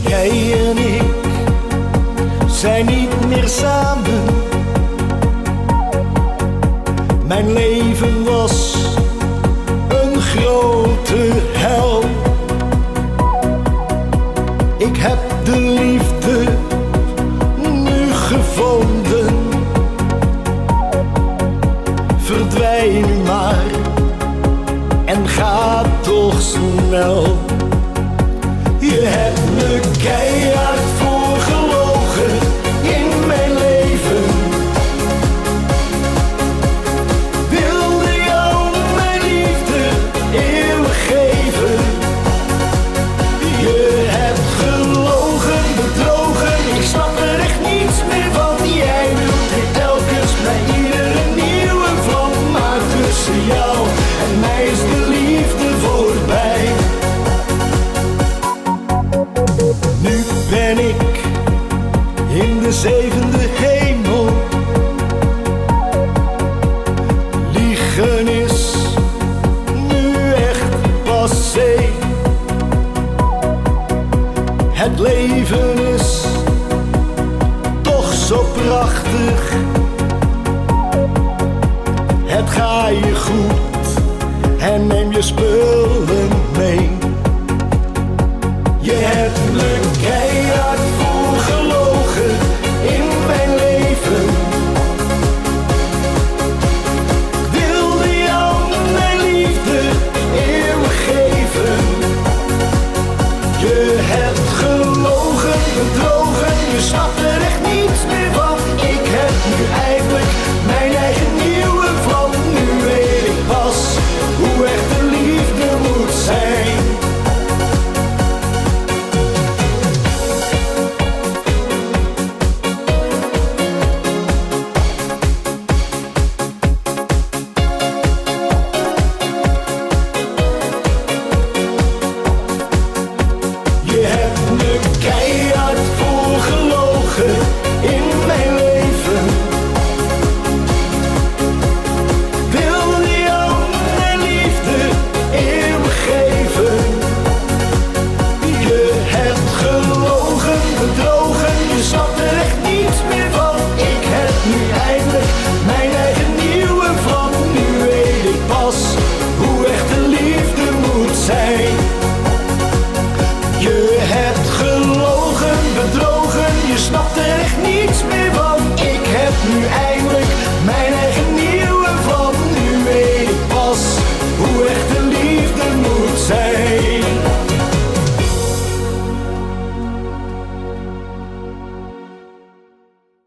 Jij en ik zijn niet meer samen. Mijn leven was een grote hel. Ik heb de liefde nu gevonden. Verdwijn nu maar en ga toch snel. Je hebt me keihard voorgelogen in mijn leven. Wilde jou mijn liefde eeuwig geven. Je hebt gelogen, bedrogen, ik snap er echt niets meer van. Jij wilt weer telkens bij iedere nieuwe vlam. Maar tussen jou en mij is de liefde voorbij. Nu ben ik in de zevende hemel. Liegen is nu echt passé. Het leven is toch zo prachtig. Het ga je goed en neem je spullen mee. Je hebt me keihard voorgelogen in mijn leven. Wilde jou mijn liefde eeuwig geven. Je hebt gelogen, bedrogen, je snapt er echt niets meer van. Ik heb nu eindelijk mijn eigen nieuwe vlam. Nu weet ik pas hoe echte liefde moet zijn. Je hebt me keihard voorgelogen in mijn leven. Wilde jou mijn liefde eeuwig geven. Je hebt gelogen, bedrogen, je snapt er echt niets meer van. Ik heb nu eindelijk mijn eigen nieuwe vlam. Nu weet ik pas hoe echte liefde moet zijn. Je hebt gelogen, bedrogen, je snapt er echt niets meer van.